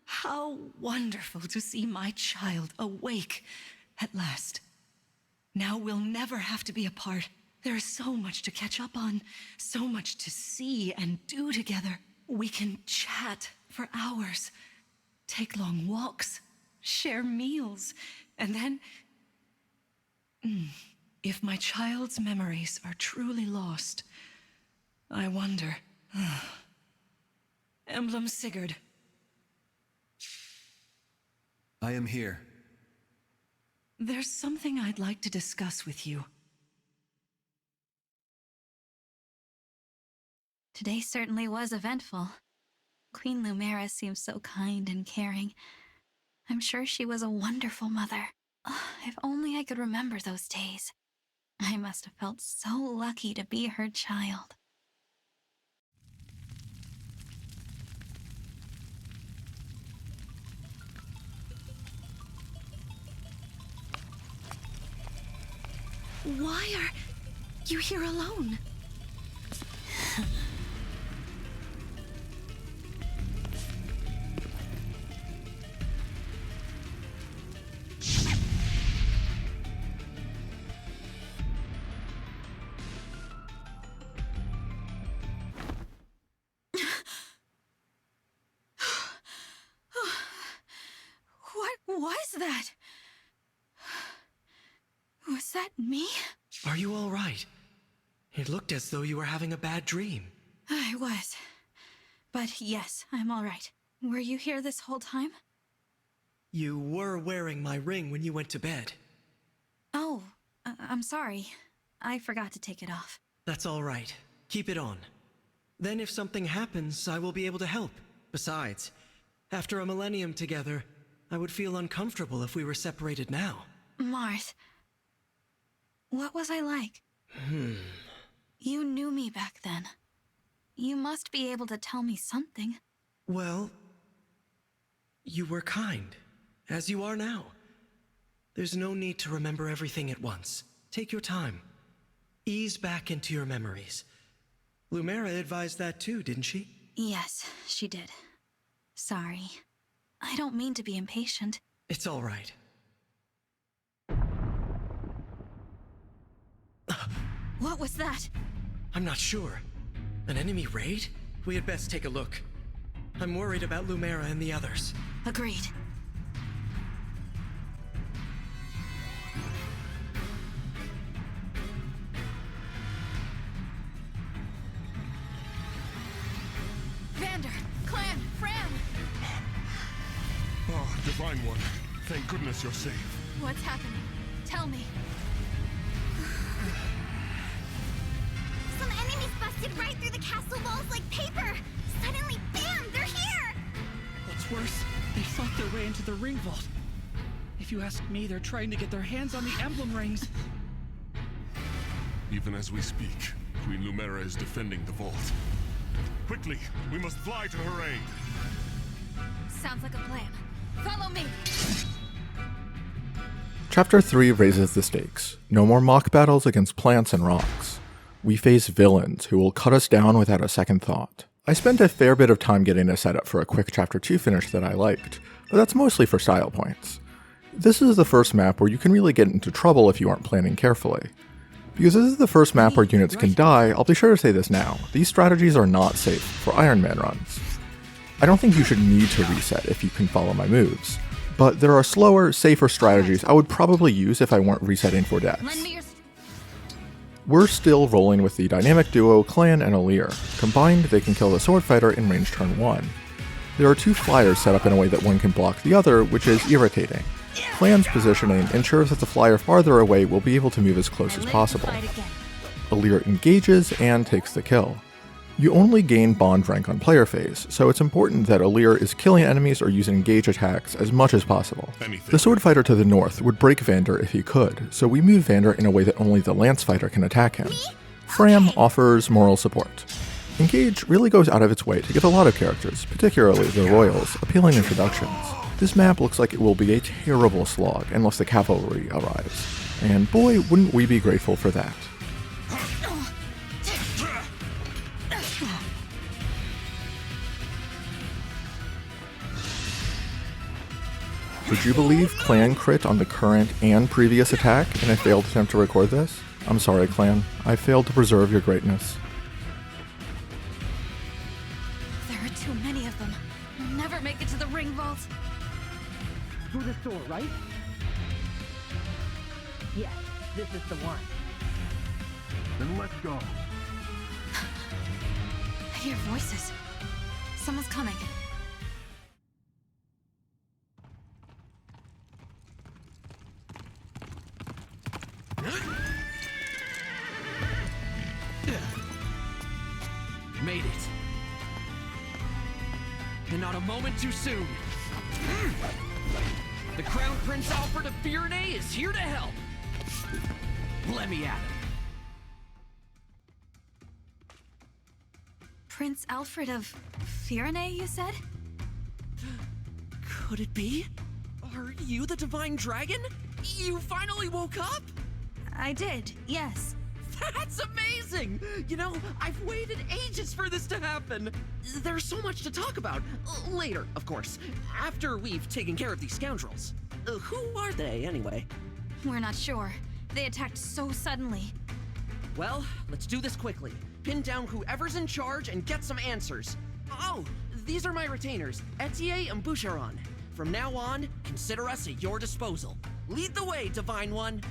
How wonderful to see my child awake at last. Now we'll never have to be apart. There is so much to catch up on, so much to see and do together. We can chat for hours, take long walks, share meals, and then... If my child's memories are truly lost, I wonder... Emblem Sigurd. I am here. There's something I'd like to discuss with you. Today certainly was eventful. Queen Lumera seems so kind and caring. I'm sure she was a wonderful mother. If only I could remember those days. I must have felt so lucky to be her child. Why are you here alone? What was that? Was that me? Are you all right? It looked as though you were having a bad dream. I was. But yes, I'm all right. Were you here this whole time? You were wearing my ring when you went to bed. Oh, I'm sorry. I forgot to take it off. That's all right. Keep it on. Then if something happens, I will be able to help. Besides, after a millennium together, I would feel uncomfortable if we were separated now. Marth, what was I like? You knew me back then. You must be able to tell me something. Well, you were kind, as you are now. There's no need to remember everything at once. Take your time. Ease back into your memories. Lumera advised that too, didn't she? Yes, she did. Sorry. I don't mean to be impatient. It's all right. What was that? I'm not sure. An enemy raid? We had best take a look. I'm worried about Lumera and the others. Agreed. Vander, Clan, Fran! Oh, Divine One. Thank goodness you're safe. What's happening? Tell me. Some enemies busted right through the castle walls like paper! Suddenly, bam! They're here! What's worse, they fought their way into the ring vault. If you ask me, they're trying to get their hands on the emblem rings. Even as we speak, Queen Lumera is defending the vault. Quickly, we must fly to her aid. Sounds like a plan. Follow me! Chapter 3 raises the stakes. No more mock battles against plants and rocks. We face villains who will cut us down without a second thought. I spent a fair bit of time getting a setup for a quick Chapter 2 finish that I liked, but that's mostly for style points. This is the first map where you can really get into trouble if you aren't planning carefully. Because this is the first map where units can die, I'll be sure to say this now, these strategies are not safe for Iron Man runs. I don't think you should need to reset if you can follow my moves, but there are slower, safer strategies I would probably use if I weren't resetting for deaths. We're still rolling with the dynamic duo Clan and Alir. Combined, they can kill the sword fighter in range turn 1. There are two flyers set up in a way that one can block the other, which is irritating. Clan's positioning ensures that the flyer farther away will be able to move as close as possible. Alir engages and takes the kill. You only gain bond rank on player phase, so it's important that Alir is killing enemies or using engage attacks as much as possible. The sword fighter to the north would break Vander if he could, so we move Vander in a way that only the lance fighter can attack him. Fram offers moral support. Engage really goes out of its way to give a lot of characters, particularly the royals, appealing introductions. This map looks like it will be a terrible slog unless the cavalry arrives, and boy wouldn't we be grateful for that. Would you believe Clan crit on the current and previous attack in a failed attempt to record this? I'm sorry, Clan. I failed to preserve your greatness. There are too many of them. We'll never make it to the ring vault. Through this door, right? Yes, this is the one. Then let's go. I hear voices. Someone's coming. Made it. And not a moment too soon. The Crown Prince Alfred of Boucheron is here to help. Let me at him. Prince Alfred of Boucheron, you said? Could it be? Are you the Divine Dragon? You finally woke up? I did, yes. That's amazing! You know, I've waited ages for this to happen. There's so much to talk about. Later, of course. After we've taken care of these scoundrels. Who are they, anyway? We're not sure. They attacked so suddenly. Well, let's do this quickly. Pin down whoever's in charge and get some answers. Oh, these are my retainers, Etie and Boucheron. From now on, consider us at your disposal. Lead the way, Divine One.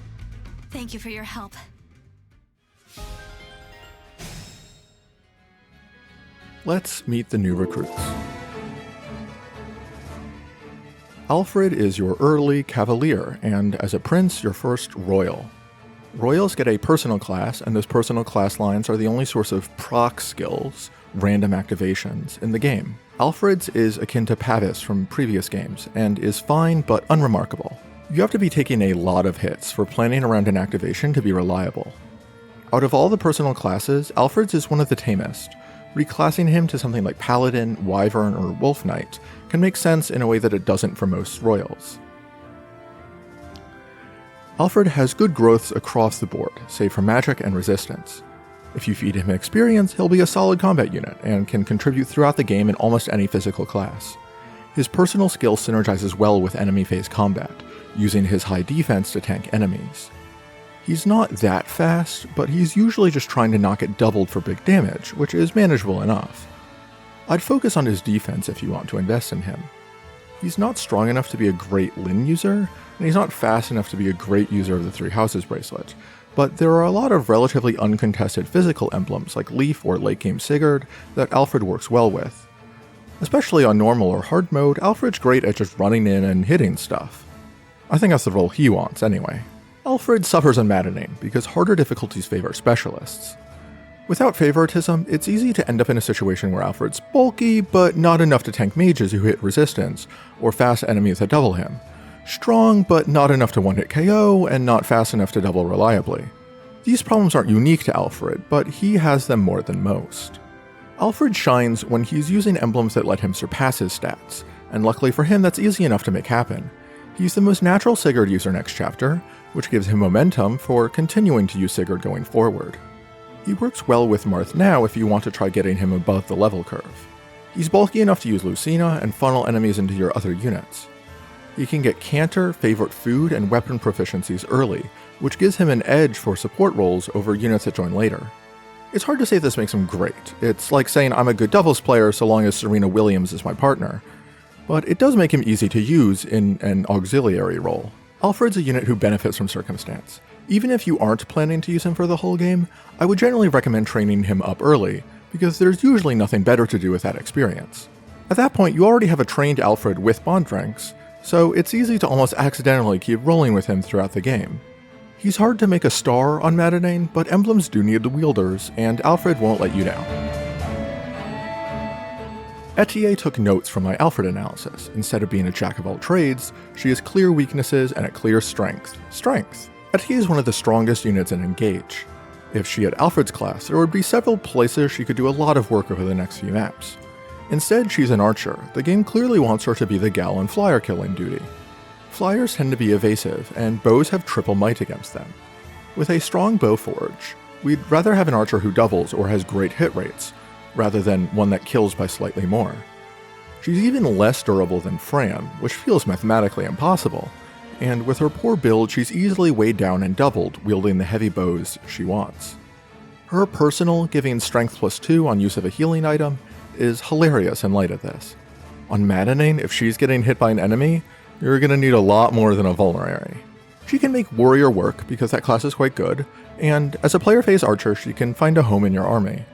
Thank you for your help. Let's meet the new recruits. Alfred is your early cavalier, and as a prince, your first royal. Royals get a personal class, and those personal class lines are the only source of proc skills, random activations, in the game. Alfred's is akin to Pavis from previous games, and is fine but unremarkable. You have to be taking a lot of hits for planning around an activation to be reliable. Out of all the personal classes, Alfred's is one of the tamest. Reclassing him to something like Paladin, Wyvern, or Wolf Knight can make sense in a way that it doesn't for most royals. Alfred has good growths across the board, save for magic and resistance. If you feed him experience, he'll be a solid combat unit, and can contribute throughout the game in almost any physical class. His personal skill synergizes well with enemy phase combat, using his high defense to tank enemies. He's not that fast, but he's usually just trying to not get doubled for big damage, which is manageable enough. I'd focus on his defense if you want to invest in him. He's not strong enough to be a great Lin user, and he's not fast enough to be a great user of the Three Houses bracelet, but there are a lot of relatively uncontested physical emblems like Leaf or late game Sigurd that Alfred works well with. Especially on normal or hard mode, Alfred's great at just running in and hitting stuff. I think that's the role he wants anyway. Alfred suffers on maddening because harder difficulties favor specialists. Without favoritism, it's easy to end up in a situation where Alfred's bulky, but not enough to tank mages who hit resistance, or fast enemies that double him. Strong, but not enough to one-hit KO, and not fast enough to double reliably. These problems aren't unique to Alfred, but he has them more than most. Alfred shines when he's using emblems that let him surpass his stats, and luckily for him that's easy enough to make happen. He's the most natural Sigurd user next chapter, which gives him momentum for continuing to use Sigurd going forward. He works well with Marth now if you want to try getting him above the level curve. He's bulky enough to use Lucina and funnel enemies into your other units. He can get Canter, favorite food, and weapon proficiencies early, which gives him an edge for support roles over units that join later. It's hard to say this makes him great. It's like saying I'm a good doubles player so long as Serena Williams is my partner. But it does make him easy to use in an auxiliary role. Alfred's a unit who benefits from circumstance. Even if you aren't planning to use him for the whole game, I would generally recommend training him up early, because there's usually nothing better to do with that experience. At that point, you already have a trained Alfred with bond ranks, so it's easy to almost accidentally keep rolling with him throughout the game. He's hard to make a star on Madadain, but emblems do need the wielders, and Alfred won't let you down. Etie took notes from my Alfred analysis. Instead of being a jack of all trades, she has clear weaknesses and a clear strength. Strength! Etie is one of the strongest units in Engage. If she had Alfred's class, there would be several places she could do a lot of work over the next few maps. Instead, she's an archer. The game clearly wants her to be the gal on flyer killing duty. Flyers tend to be evasive, and bows have triple might against them. With a strong bow forge, we'd rather have an archer who doubles or has great hit rates, rather than one that kills by slightly more. She's even less durable than Fram, which feels mathematically impossible, and with her poor build, she's easily weighed down and doubled, wielding the heavy bows she wants. Her personal, giving strength +2 on use of a healing item, is hilarious in light of this. On maddening, if she's getting hit by an enemy, you're gonna need a lot more than a vulnerary. She can make warrior work because that class is quite good, and as a player phase archer, she can find a home in your army.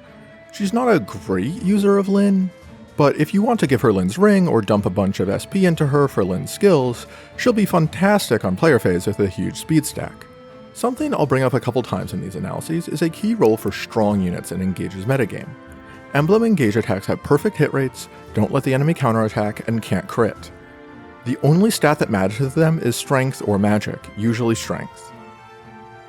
She's not a great user of Lyn, but if you want to give her Lyn's ring or dump a bunch of SP into her for Lyn's skills, she'll be fantastic on player phase with a huge speed stack. Something I'll bring up a couple times in these analyses is a key role for strong units in Engage's metagame. Emblem Engage attacks have perfect hit rates, don't let the enemy counterattack, and can't crit. The only stat that matters to them is strength or magic, usually strength.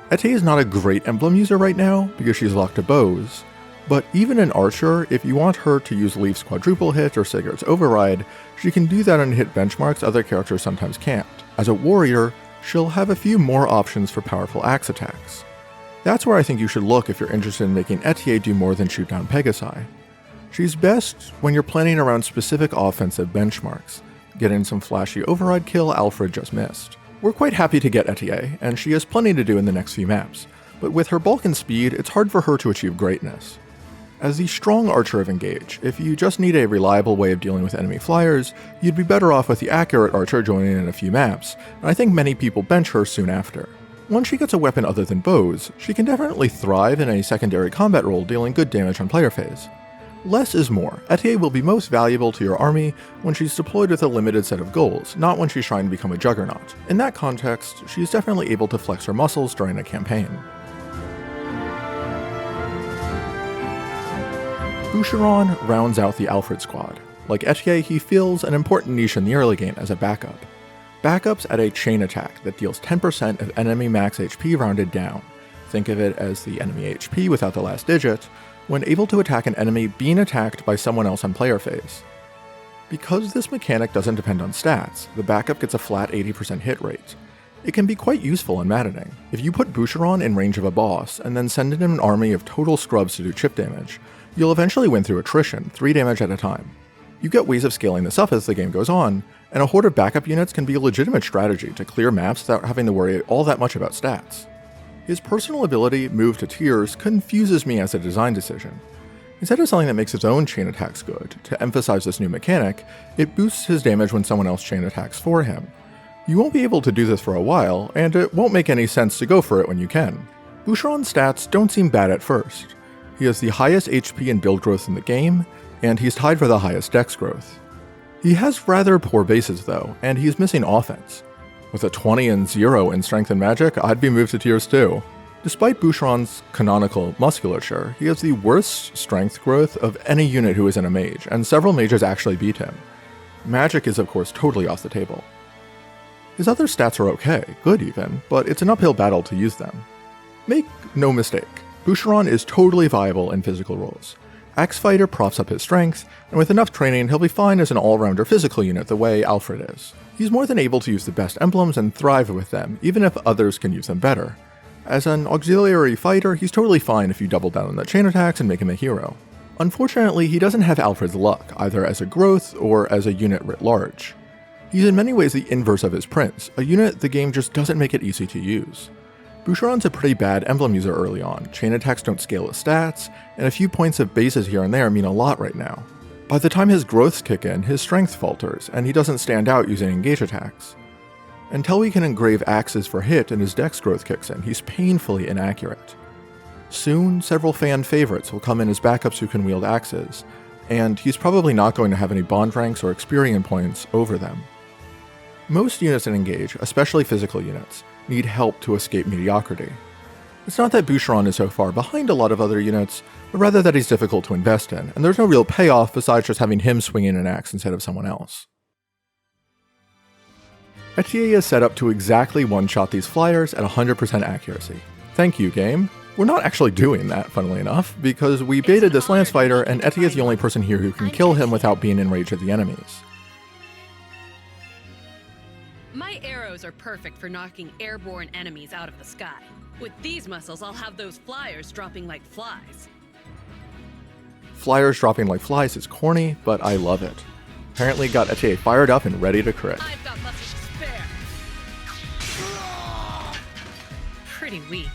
Etie is not a great emblem user right now because she's locked to bows, but even an archer, if you want her to use Leaf's quadruple hit or Sigurd's override, she can do that and hit benchmarks other characters sometimes can't. As a warrior, she'll have a few more options for powerful axe attacks. That's where I think you should look if you're interested in making Etie do more than shoot down Pegasi. She's best when you're planning around specific offensive benchmarks, getting some flashy override kill Alfred just missed. We're quite happy to get Etie, and she has plenty to do in the next few maps, but with her bulk and speed, it's hard for her to achieve greatness. As the strong archer of Engage, if you just need a reliable way of dealing with enemy flyers, you'd be better off with the accurate archer joining in a few maps, and I think many people bench her soon after. Once she gets a weapon other than bows, she can definitely thrive in a secondary combat role dealing good damage on player phase. Less is more. Etie will be most valuable to your army when she's deployed with a limited set of goals, not when she's trying to become a juggernaut. In that context, she's definitely able to flex her muscles during a campaign. Boucheron rounds out the Alfred squad. Like Etie, he fills an important niche in the early game as a backup. Backups add a chain attack that deals 10% of enemy max HP rounded down. Think of it as the enemy HP without the last digit, when able to attack an enemy being attacked by someone else on player phase. Because this mechanic doesn't depend on stats, the backup gets a flat 80% hit rate. It can be quite useful and maddening. If you put Boucheron in range of a boss, and then send in an army of total scrubs to do chip damage, you'll eventually win through attrition, 3 damage at a time. You get ways of scaling this up as the game goes on, and a horde of backup units can be a legitimate strategy to clear maps without having to worry all that much about stats. His personal ability, Move to Tears, confuses me as a design decision. Instead of something that makes its own chain attacks good, to emphasize this new mechanic, it boosts his damage when someone else chain attacks for him. You won't be able to do this for a while, and it won't make any sense to go for it when you can. Boucheron's stats don't seem bad at first. He has the highest HP and build growth in the game, and he's tied for the highest dex growth. He has rather poor bases though, and he's missing offense. With a 20 and 0 in strength and magic, I'd be moved to tears too. Despite Boucheron's canonical musculature, he has the worst strength growth of any unit who isn't a mage, and several mages actually beat him. Magic is of course totally off the table. His other stats are okay, good even, but it's an uphill battle to use them. Make no mistake, Boucheron is totally viable in physical roles. Axe Fighter props up his strength, and with enough training he'll be fine as an all-rounder physical unit the way Alfred is. He's more than able to use the best emblems and thrive with them, even if others can use them better. As an auxiliary fighter, he's totally fine if you double down on the chain attacks and make him a hero. Unfortunately, he doesn't have Alfred's luck, either as a growth or as a unit writ large. He's in many ways the inverse of his prince, a unit the game just doesn't make it easy to use. Boucheron's a pretty bad emblem user early on, chain attacks don't scale his stats, and a few points of bases here and there mean a lot right now. By the time his growths kick in, his strength falters, and he doesn't stand out using engage attacks. Until he can engrave axes for hit and his dex growth kicks in, he's painfully inaccurate. Soon, several fan favorites will come in as backups who can wield axes, and he's probably not going to have any bond ranks or experience points over them. Most units in Engage, especially physical units, need help to escape mediocrity. It's not that Boucheron is so far behind a lot of other units, but rather that he's difficult to invest in, and there's no real payoff besides just having him swinging an axe instead of someone else. Etie is set up to exactly one-shot these flyers at 100% accuracy. Thank you, game. We're not actually doing that, funnily enough, because we baited this lance fighter, and Etie is the only person here who can kill him without being in range of the enemies. My arrows are perfect for knocking airborne enemies out of the sky. With these muscles, I'll have those flyers dropping like flies. Flyers dropping like flies is corny, but I love it. apparently got Etie fired up and ready to crit. I've got muscle to spare. Pretty weak.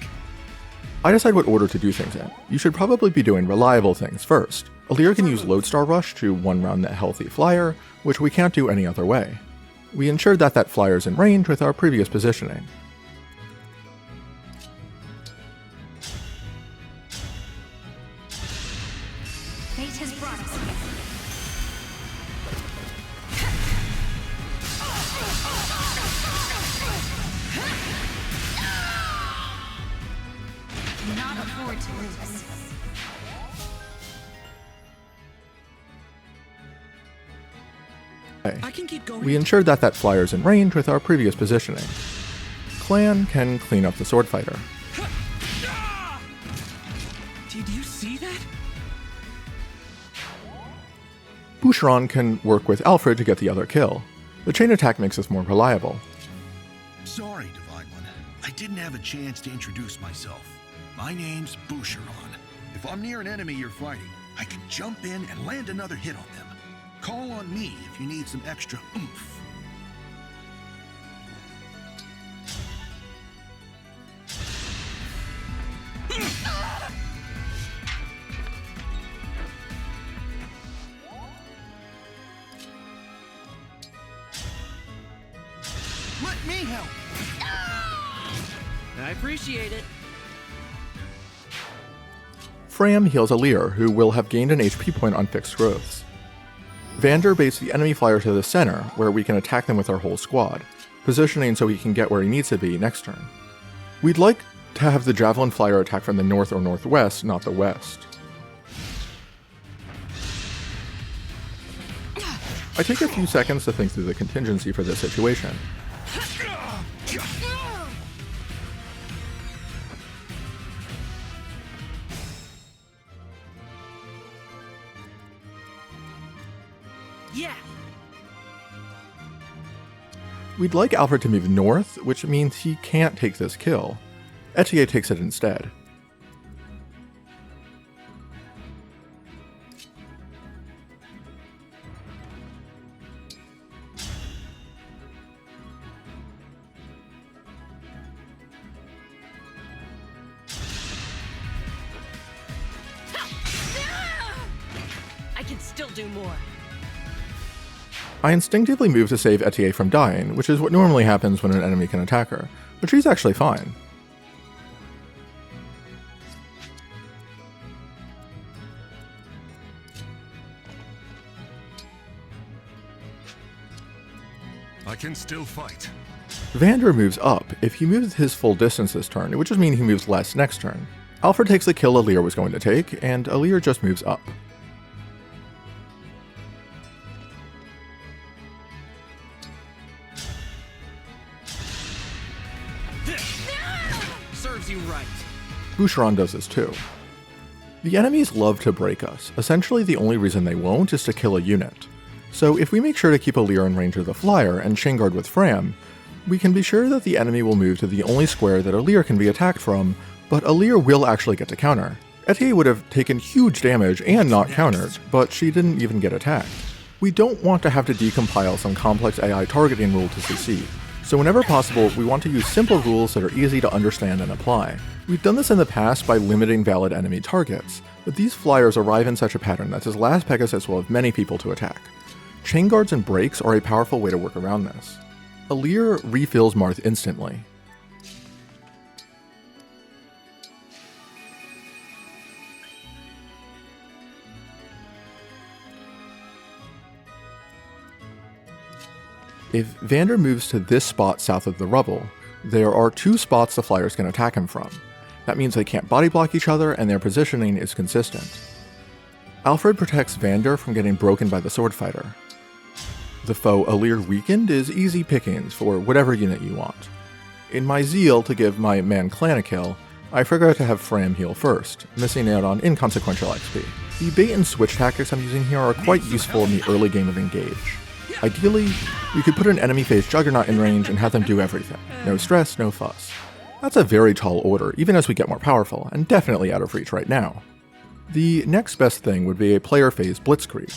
I decide what order to do things in. You should probably be doing reliable things first. Alear can use Lodestar Rush to one-round that healthy flyer, which we can't do any other way. We ensured that that flyer's in range with our previous positioning. Fate has brought us here. Cannot afford to lose. I can keep going. We ensured that that flyer's in range with our previous positioning. Clan can clean up the sword fighter. Did you see that? Boucheron can work with Alfred to get the other kill. The chain attack makes us more reliable. Sorry, Divine One. I didn't have a chance to introduce myself. My name's Boucheron. If I'm near an enemy you're fighting, I can jump in and land another hit on them. Call on me if you need some extra oomph. Let me help. I appreciate it. Fram heals Alear, who will have gained an HP point on fixed growths. Vander baits the enemy flyer to the center, where we can attack them with our whole squad, positioning so he can get where he needs to be next turn. We'd like to have the Javelin flyer attack from the north or northwest, not the west. I take a few seconds to think through the contingency for this situation. Yeah. We'd like Alfred to move north, which means he can't take this kill. Etie takes it instead. I can still do more. I instinctively move to save Etie from dying, which is what normally happens when an enemy can attack her, but she's actually fine. I can still fight. Vander moves up. If he moves his full distance this turn, it would just mean he moves less next turn. Alfred takes the kill Alear was going to take, and Alear just moves up. Serves you right. Boucheron does this too. The enemies love to break us. Essentially, the only reason they won't is to kill a unit. So if we make sure to keep Alear in range of the flyer and chain guard with Fram, we can be sure that the enemy will move to the only square that Alear can be attacked from, but Alear will actually get to counter. Etie would have taken huge damage and not countered, but she didn't even get attacked. We don't want to have to decompile some complex AI targeting rule to succeed. So whenever possible, we want to use simple rules that are easy to understand and apply. We've done this in the past by limiting valid enemy targets, but these flyers arrive in such a pattern that his last Pegasus will have many people to attack. Chain guards and breaks are a powerful way to work around this. Alear refills Marth instantly. If Vander moves to this spot south of the rubble, there are two spots the flyers can attack him from. That means they can't body block each other and their positioning is consistent. Alfred protects Vander from getting broken by the sword fighter. The foe Alear weakened is easy pickings for whatever unit you want. In my zeal to give my man Clan a kill, I forgot to have Fram heal first, missing out on inconsequential XP. The bait and switch tactics I'm using here are quite useful in the early game of Engage. Ideally, we could put an enemy phase Juggernaut in range and have them do everything. No stress, no fuss. That's a very tall order, even as we get more powerful, and definitely out of reach right now. The next best thing would be a player phase Blitzkrieg.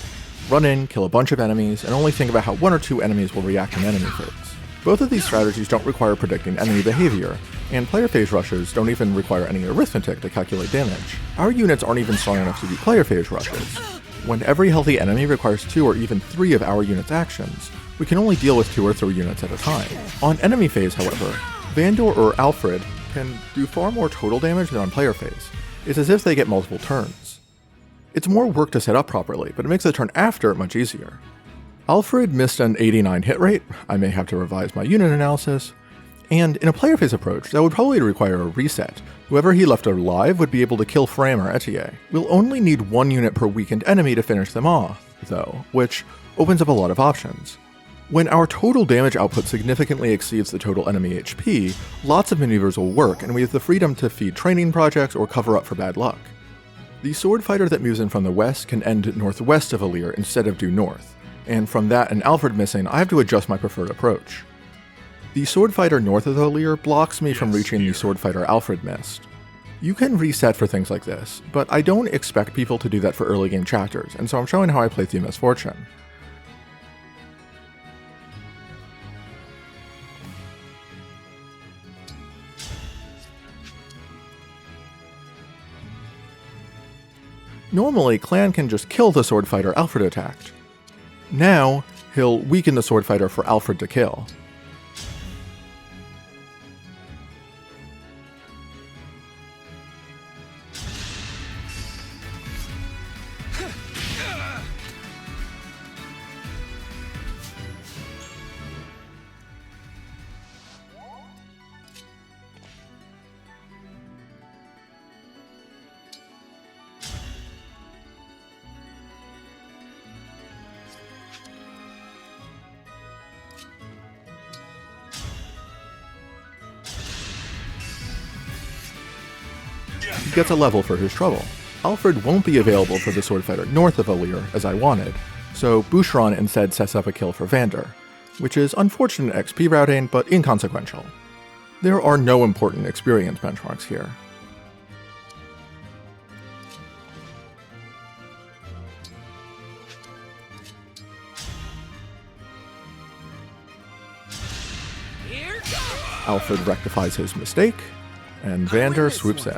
run in, kill a bunch of enemies, and only think about how one or two enemies will react in enemy phase. Both of these strategies don't require predicting enemy behavior, and player phase rushes don't even require any arithmetic to calculate damage. Our units aren't even strong enough to do player phase rushes. When every healthy enemy requires 2 or even 3 of our units' actions, we can only deal with 2 or 3 units at a time. On enemy phase, however, Vander or Alfred can do far more total damage than on player phase. It's as if they get multiple turns. It's more work to set up properly, but it makes the turn after much easier. Alfred missed an 89 hit rate, I may have to revise my unit analysis, and in a player phase approach, that would probably require a reset. Whoever he left alive would be able to kill Fram or Etie. We'll only need 1 unit per weakened enemy to finish them off, though, which opens up a lot of options. When our total damage output significantly exceeds the total enemy HP, lots of maneuvers will work, and we have the freedom to feed training projects or cover up for bad luck. The sword fighter that moves in from the west can end northwest of Alir instead of due north, and from that and Alfred missing, I have to adjust my preferred approach. The sword fighter north of Alir blocks me from reaching the sword fighter Alfred missed. You can reset for things like this, but I don't expect people to do that for early game chapters, and so I'm showing how I play through Misfortune. Normally, Clan can just kill the sword fighter Alfred attacked. Now, he'll weaken the sword fighter for Alfred to kill. He gets a level for his trouble. Alfred won't be available for the sword fighter north of Alir, as I wanted, so Boucheron instead sets up a kill for Vander, which is unfortunate XP routing, but inconsequential. There are no important experience benchmarks here. Alfred rectifies his mistake, and Vander swoops in.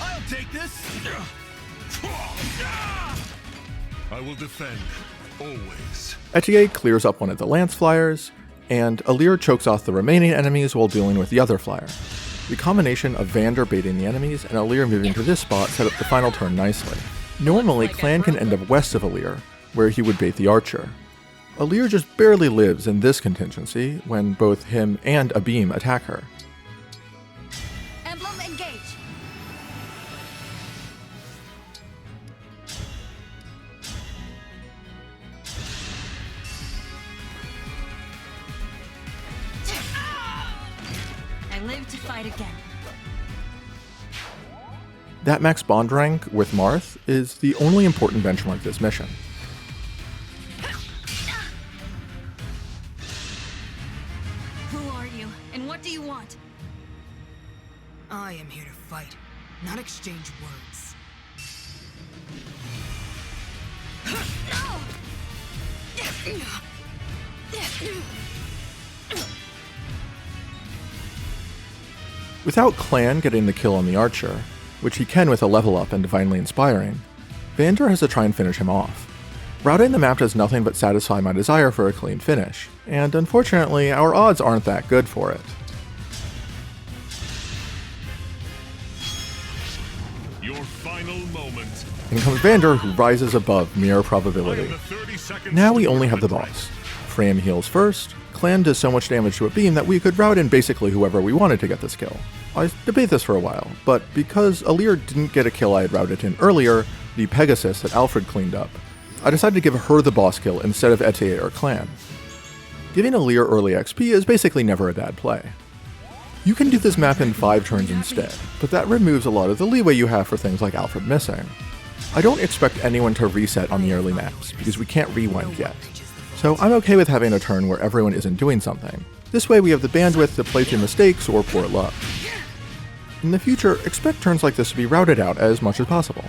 I'll take this. I will defend, always. Etie clears up one of the lance flyers, and Alir chokes off the remaining enemies while dealing with the other flyer. The combination of Vander baiting the enemies and Alir moving to this spot set up the final turn nicely. Normally, Clan can end up west of Alir, where he would bait the archer. Alir just barely lives in this contingency when both him and Abeam attack her. Emblem Engage. I live to fight again. That max bond rank with Marth is the only important benchmark this mission. Who are you, and what do you want? I am here to fight, not exchange words. Without Clan getting the kill on the archer, which he can with a level up and Divinely Inspiring, Vander has to try and finish him off. Routing the map does nothing but satisfy my desire for a clean finish, and unfortunately our odds aren't that good for it. Your final moment. In comes Vander, who rises above mere probability. Now we only have the boss. Fram heals first. Clan does so much damage to a beam that we could route in basically whoever we wanted to get this kill. I debate this for a while, but because Alir didn't get a kill I had routed in earlier, the Pegasus that Alfred cleaned up, I decided to give her the boss kill instead of Etie or Clan. Giving Alir early XP is basically never a bad play. You can do this map in 5 turns instead, but that removes a lot of the leeway you have for things like Alfred missing. I don't expect anyone to reset on the early maps, because we can't rewind yet. So I'm okay with having a turn where everyone isn't doing something. This way we have the bandwidth to play through mistakes or poor luck. In the future, expect turns like this to be routed out as much as possible.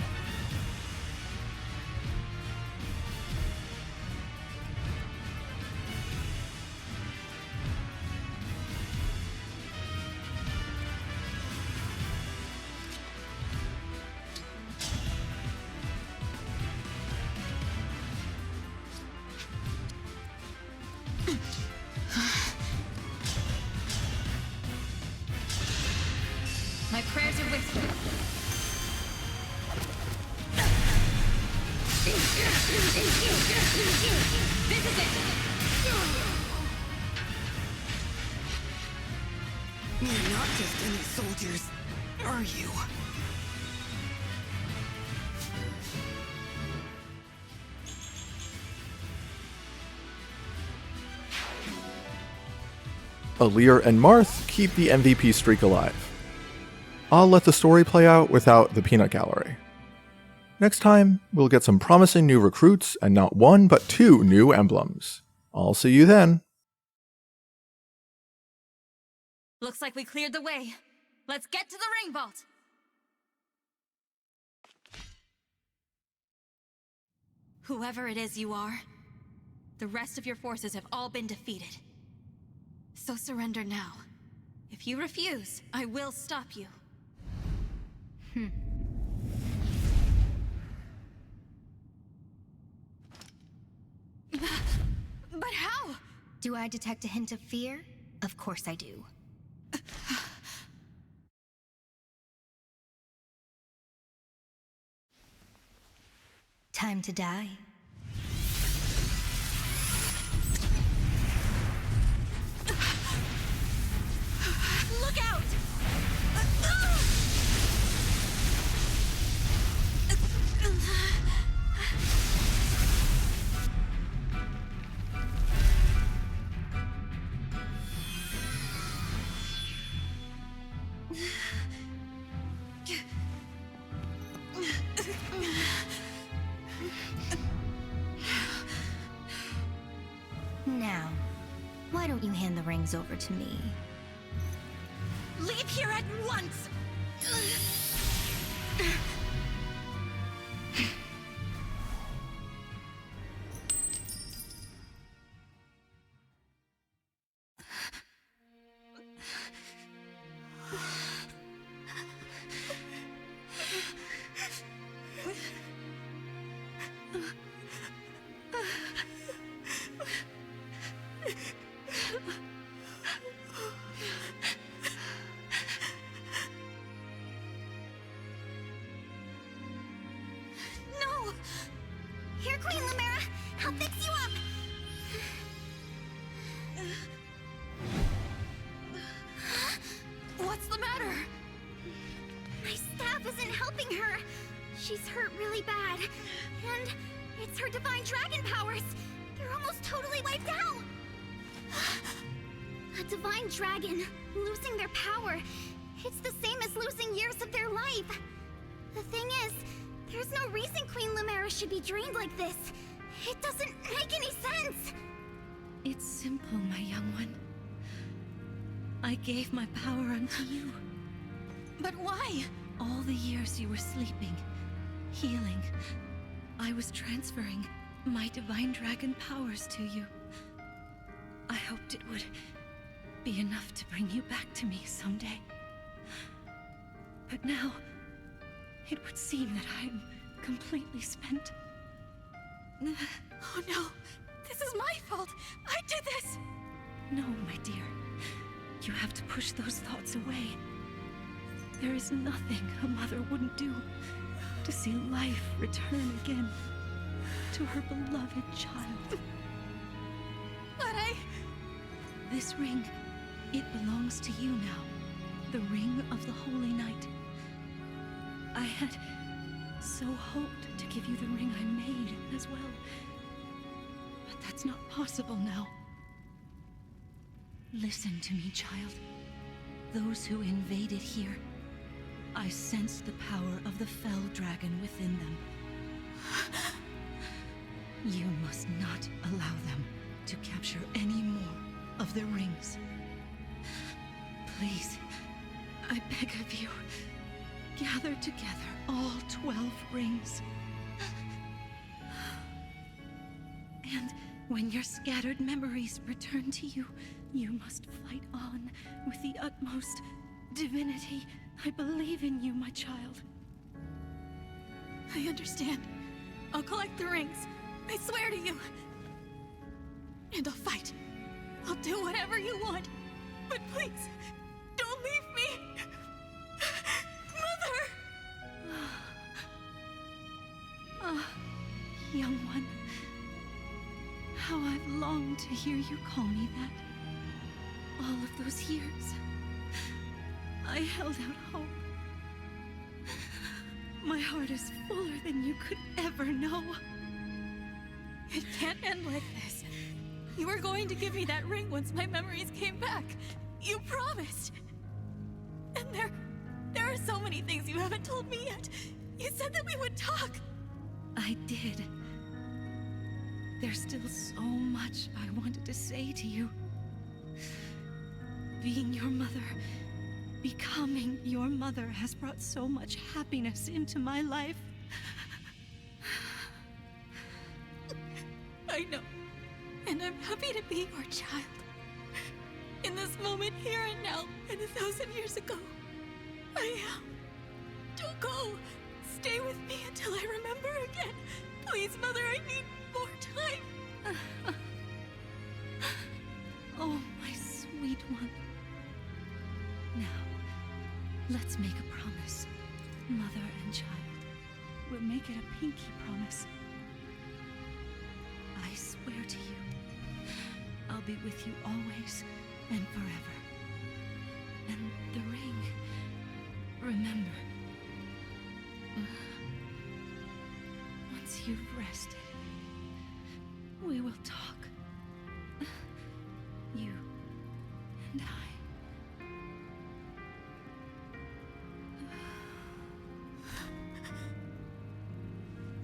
My prayers are with you. This is it! You're not just any soldiers, are you? Alear and Marth keep the MVP streak alive. I'll let the story play out without the peanut gallery. Next time, we'll get some promising new recruits and not one but 2 new emblems. I'll see you then. Looks like we cleared the way. Let's get to the ring vault! Whoever it is you are, the rest of your forces have all been defeated. So surrender now. If you refuse, I will stop you. But how? Do I detect a hint of fear? Of course I do. Time to die. Look out! Now, why don't you hand the rings over to me? Leave here at once! No! Here, Queen Lumera! I'll fix you up! What's the matter? My staff isn't helping her. She's hurt really bad. And it's her divine dragon powers. They're almost totally wiped out. A divine dragon, losing their power. It's the same as losing years of their life. The thing is, there's no reason Queen Lumera should be drained like this. It doesn't make any sense. It's simple, my young one. I gave my power unto you. But why? All the years you were sleeping, healing, I was transferring my divine dragon powers to you. I hoped it would be enough to bring you back to me someday. But now, it would seem that I'm completely spent. Oh no! This is my fault! I did this! No, my dear. You have to push those thoughts away. There is nothing a mother wouldn't do to see life return again to her beloved child. But This ring, it belongs to you now. The ring of the Holy Night. I had so hoped to give you the ring I made as well. But that's not possible now. Listen to me, child. Those who invaded here, I sensed the power of the fell dragon within them. You must not allow them to capture any more of the rings. Please, I beg of you, gather together all 12 rings. And when your scattered memories return to you, you must fight on with the utmost divinity. I believe in you, my child. I understand. I'll collect the rings. I swear to you. And I'll fight. I'll do whatever you want. But please, don't leave me. Mother! Ah, young one. How I've longed to hear you call me that. All of those years, I held out hope. My heart is fuller than you could ever know. It can't end like this. You were going to give me that ring once my memories came back. You promised. And there are so many things you haven't told me yet. You said that we would talk. I did. There's still so much I wanted to say to you. Being your mother, becoming your mother has brought so much happiness into my life. I know. And I'm happy to be your child. In this moment, here and now, and 1,000 years ago. I am. Don't go. Stay with me until I remember again. Please, Mother, I need more time. Oh, my sweet one. Now, let's make a promise. Mother and child. We'll make it a pinky promise. I swear to you, I'll be with you always and forever. And the ring, remember. Once you've rested, we will talk. You and I.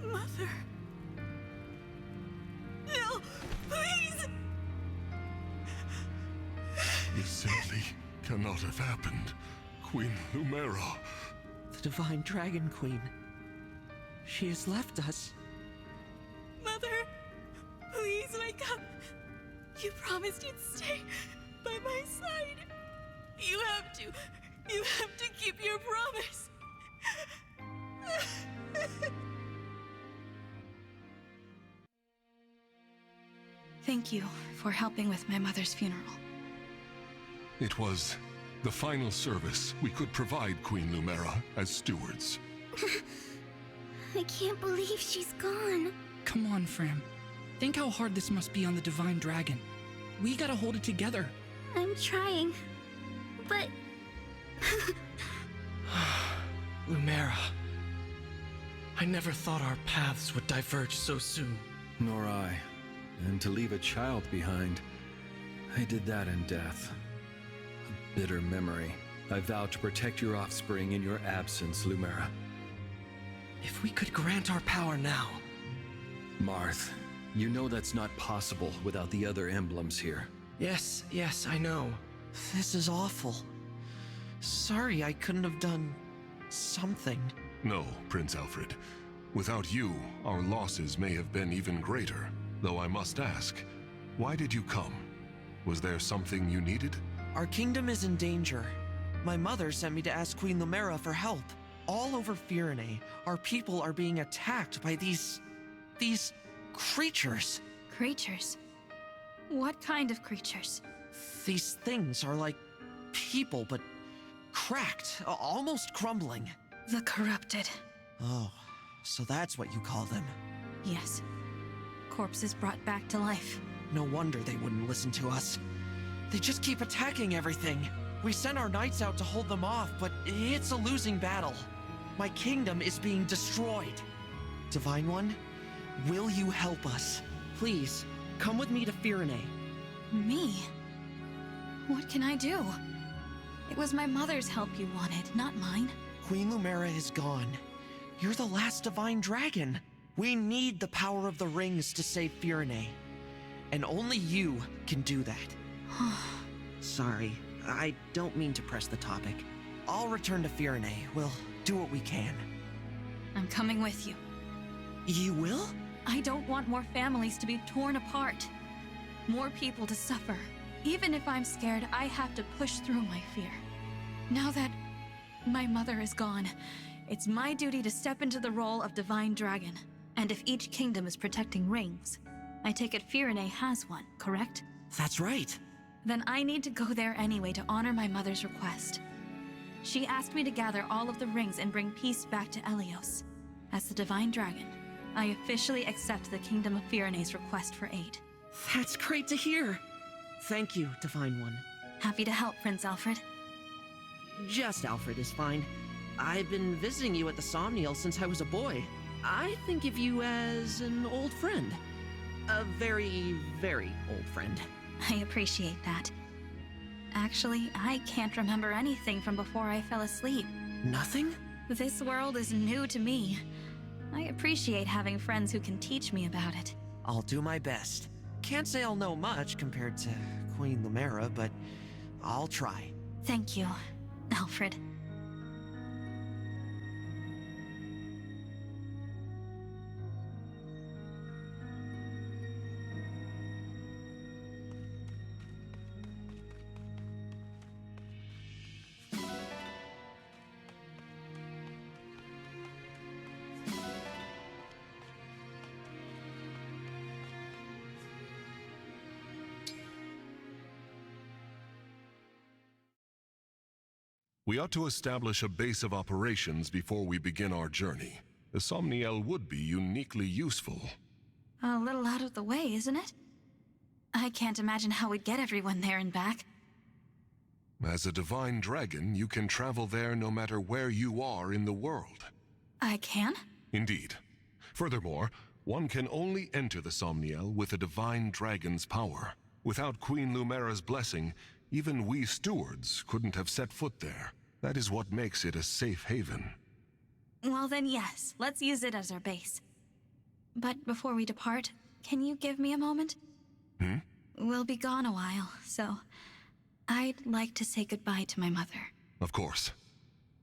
Mother. No, please! This simply cannot have happened. Queen Lumera. The Divine Dragon Queen. She has left us. Mother, please wake up. You promised you'd stay by my side. You have to keep your promise. Thank you for helping with my mother's funeral. It was the final service we could provide Queen Lumera as stewards. I can't believe she's gone. Come on, Fram. Think how hard this must be on the Divine Dragon. We gotta hold it together. I'm trying, but... Lumera. I never thought our paths would diverge so soon. Nor I. And to leave a child behind, I did that in death. A bitter memory. I vow to protect your offspring in your absence, Lumera. If we could grant our power now... Marth, you know that's not possible without the other emblems here. Yes, I know. This is awful. Sorry I couldn't have done... something. No, Prince Alfred. Without you, our losses may have been even greater. Though I must ask, why did you come? Was there something you needed? Our kingdom is in danger. My mother sent me to ask Queen Lumera for help. All over Firene, our people are being attacked by these creatures. Creatures? What kind of creatures? These things are like people, but cracked, almost crumbling. The corrupted. Oh, so that's what you call them. Yes. Corpses brought back to life. No wonder they wouldn't listen to us. They just keep attacking everything. We sent our knights out to hold them off, but it's a losing battle. My kingdom is being destroyed. Divine One, will you help us? Please, come with me to Firene. Me? What can I do? It was my mother's help you wanted, not mine. Queen Lumera is gone. You're the last Divine Dragon. We need the power of the rings to save Firene. And only you can do that. Sorry, I don't mean to press the topic. I'll return to Firene. We'll do what we can. I'm coming with you. You will? I don't want more families to be torn apart. More people to suffer. Even if I'm scared, I have to push through my fear. Now that my mother is gone, it's my duty to step into the role of Divine Dragon. And if each kingdom is protecting rings, I take it Firene has one, correct? That's right. Then I need to go there anyway to honor my mother's request. She asked me to gather all of the rings and bring peace back to Elios. As the Divine Dragon, I officially accept the Kingdom of Firene's request for aid. That's great to hear. Thank you, Divine One. Happy to help, Prince Alfred. Just Alfred is fine. I've been visiting you at the Somniel since I was a boy. I think of you as an old friend. A very, very old friend. I appreciate that. Actually, I can't remember anything from before I fell asleep. Nothing? This world is new to me. I appreciate having friends who can teach me about it. I'll do my best. Can't say I'll know much compared to Queen Lumera, but I'll try. Thank you, Alfred. We ought to establish a base of operations before we begin our journey. The Somniel would be uniquely useful. A little out of the way, isn't it? I can't imagine how we'd get everyone there and back. As a divine dragon, you can travel there no matter where you are in the world. I can? Indeed. Furthermore, one can only enter the Somniel with a divine dragon's power. Without Queen Lumera's blessing, even we stewards couldn't have set foot there. That is what makes it a safe haven. Well then, yes. Let's use it as our base. But before we depart, can you give me a moment? We'll be gone a while, so I'd like to say goodbye to my mother. Of course.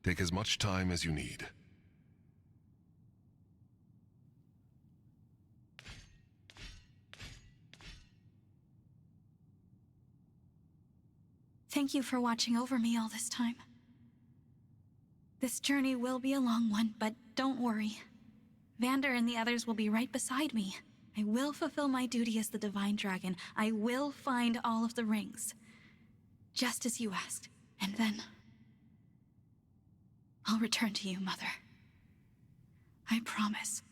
Take as much time as you need. Thank you for watching over me all this time. This journey will be a long one, but don't worry. Vander and the others will be right beside me. I will fulfill my duty as the Divine Dragon. I will find all of the rings. Just as you asked. And then I'll return to you, Mother. I promise.